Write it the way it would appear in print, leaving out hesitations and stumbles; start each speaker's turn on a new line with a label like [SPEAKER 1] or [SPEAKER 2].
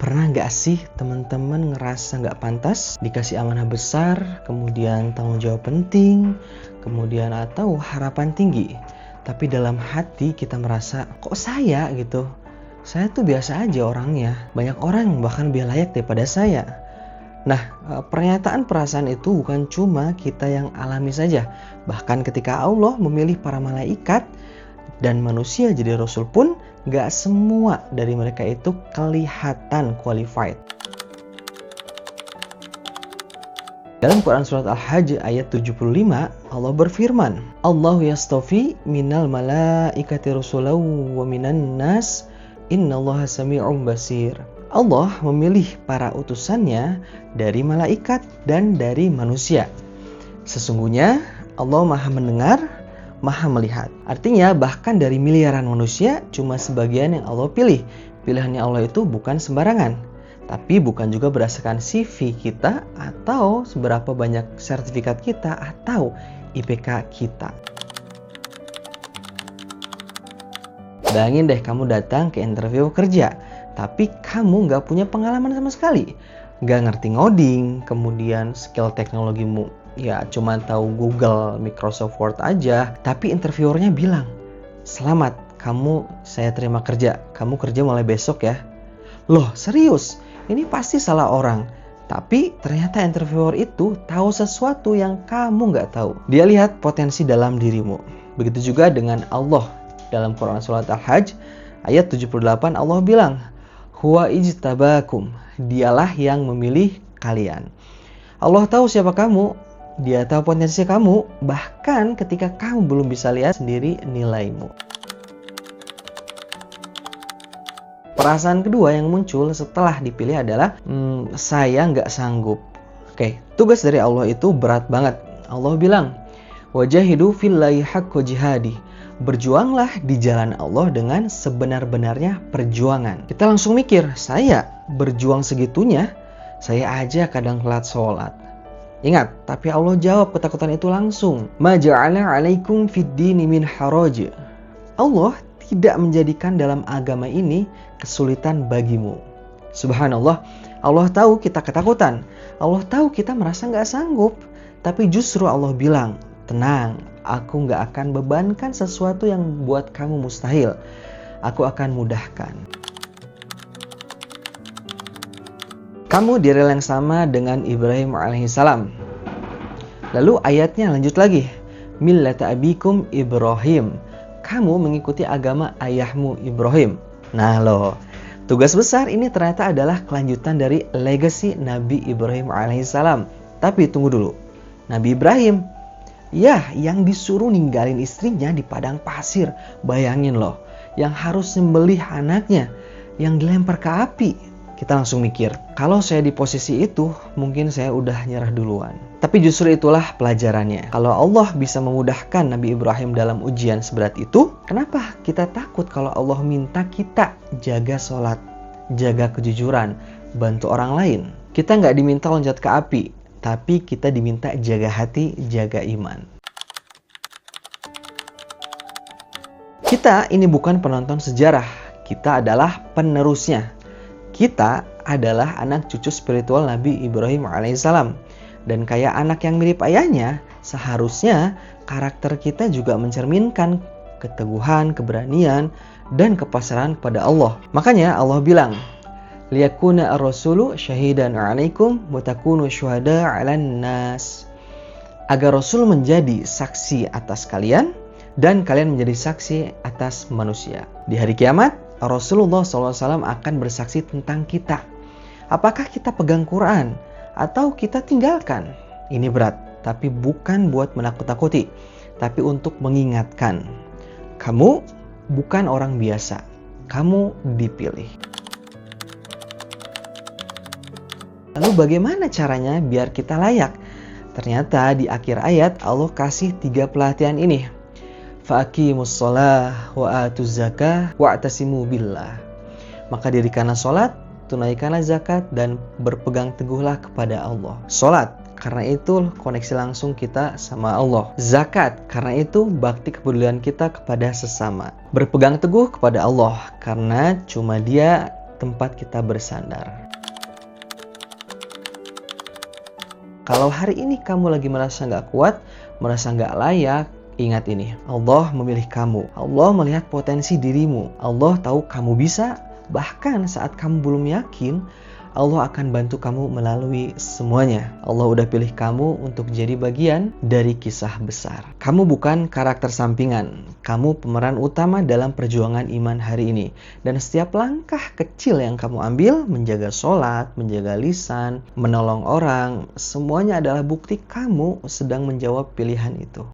[SPEAKER 1] Pernah nggak sih teman-teman ngerasa nggak pantas dikasih amanah besar, kemudian tanggung jawab penting, kemudian atau harapan tinggi, tapi dalam hati kita merasa kok saya gitu, saya tuh biasa aja orangnya, banyak orang bahkan lebih layak daripada saya. Nah, pernyataan perasaan itu bukan cuma kita yang alami saja, bahkan ketika Allah memilih para malaikat dan manusia jadi rasul pun gak semua dari mereka itu kelihatan qualified. Dalam Quran Surat Al-Hajj ayat 75, Allah berfirman, Allahu yastafi minal malaikati rusulau wa minan nas, innallaha sami'un basir. Allah memilih para utusannya dari malaikat dan dari manusia. Sesungguhnya Allah maha mendengar, maha melihat. Artinya bahkan dari miliaran manusia cuma sebagian yang Allah pilih. Pilihannya Allah itu bukan sembarangan, tapi bukan juga berdasarkan CV kita atau seberapa banyak sertifikat kita atau IPK kita. Bayangin deh kamu datang ke interview kerja, tapi kamu nggak punya pengalaman sama sekali, nggak ngerti ngoding, kemudian skill teknologimu ya cuma tahu Google, Microsoft Word aja, tapi interviewernya bilang, selamat, saya terima kerja, kamu kerja mulai besok ya. Loh serius? Ini pasti salah orang. Tapi ternyata interviewer itu tahu sesuatu yang kamu nggak tahu. Dia lihat potensi dalam dirimu. Begitu juga dengan Allah. Dalam Quran Surat Al-Hajj ayat 78 Allah bilang, Huwa ijtabakum, dialah yang memilih kalian. Allah tahu siapa kamu, Dia tahu potensi kamu, bahkan ketika kamu belum bisa lihat sendiri nilaimu. Perasaan kedua yang muncul setelah dipilih adalah, saya nggak sanggup. Oke, tugas dari Allah itu berat banget. Allah bilang, Wajahidu fillahi haqqa jihadi. Berjuanglah di jalan Allah dengan sebenar-benarnya perjuangan. Kita langsung mikir, saya berjuang segitunya, saya aja kadang telat sholat. Ingat, tapi Allah jawab ketakutan itu langsung. Ma ja'ala 'alaikum fid dini min haraj. Allah tidak menjadikan dalam agama ini kesulitan bagimu. Subhanallah, Allah tahu kita ketakutan. Allah tahu kita merasa nggak sanggup. Tapi justru Allah bilang, tenang, aku nggak akan bebankan sesuatu yang buat kamu mustahil. Aku akan mudahkan. Kamu di rel yang sama dengan Ibrahim alaihissalam. Lalu ayatnya lanjut lagi. Millata abikum Ibrahim. Kamu mengikuti agama ayahmu Ibrahim. Nah loh, tugas besar ini ternyata adalah kelanjutan dari legacy Nabi Ibrahim alaihissalam. Tapi tunggu dulu. Nabi Ibrahim, ya yang disuruh ninggalin istrinya di padang pasir. Bayangin loh, yang harus nyembelih anaknya, yang dilempar ke api. Kita langsung mikir, kalau saya di posisi itu, mungkin saya udah nyerah duluan. Tapi justru itulah pelajarannya. Kalau Allah bisa memudahkan Nabi Ibrahim dalam ujian seberat itu, kenapa kita takut kalau Allah minta kita jaga sholat, jaga kejujuran, bantu orang lain? Kita nggak diminta loncat ke api, tapi kita diminta jaga hati, jaga iman. Kita ini bukan penonton sejarah, kita adalah penerusnya. Kita adalah anak cucu spiritual Nabi Ibrahim alaihissalam. Dan kayak anak yang mirip ayahnya, seharusnya karakter kita juga mencerminkan keteguhan, keberanian, dan kepasrahan kepada Allah. Makanya Allah bilang, liyakuna ar-rasulu syahidan 'alaikum wa takunu syuhada 'alan nas. Agar Rasul menjadi saksi atas kalian dan kalian menjadi saksi atas manusia. Di hari kiamat, Rasulullah SAW akan bersaksi tentang kita. Apakah kita pegang Quran atau kita tinggalkan? Ini berat, tapi bukan buat menakut-takuti, tapi untuk mengingatkan. Kamu bukan orang biasa, kamu dipilih. Lalu bagaimana caranya biar kita layak? Ternyata di akhir ayat Allah kasih 3 pelatihan ini. Faqimus shalah wa atuz zakah wa'tasimu billah. Maka dirikanlah salat, tunaikanlah zakat, dan berpegang teguhlah kepada Allah. Salat, karena itu koneksi langsung kita sama Allah. Zakat, karena itu bakti kepedulian kita kepada sesama. Berpegang teguh kepada Allah, karena cuma Dia tempat kita bersandar. Kalau hari ini kamu lagi merasa nggak kuat, merasa nggak layak, ingat ini, Allah memilih kamu. Allah melihat potensi dirimu. Allah tahu kamu bisa. Bahkan saat kamu belum yakin, Allah akan bantu kamu melalui semuanya. Allah udah pilih kamu untuk jadi bagian dari kisah besar. Kamu bukan karakter sampingan. Kamu pemeran utama dalam perjuangan iman hari ini. Dan setiap langkah kecil yang kamu ambil, menjaga sholat, menjaga lisan, menolong orang, semuanya adalah bukti kamu sedang menjawab pilihan itu.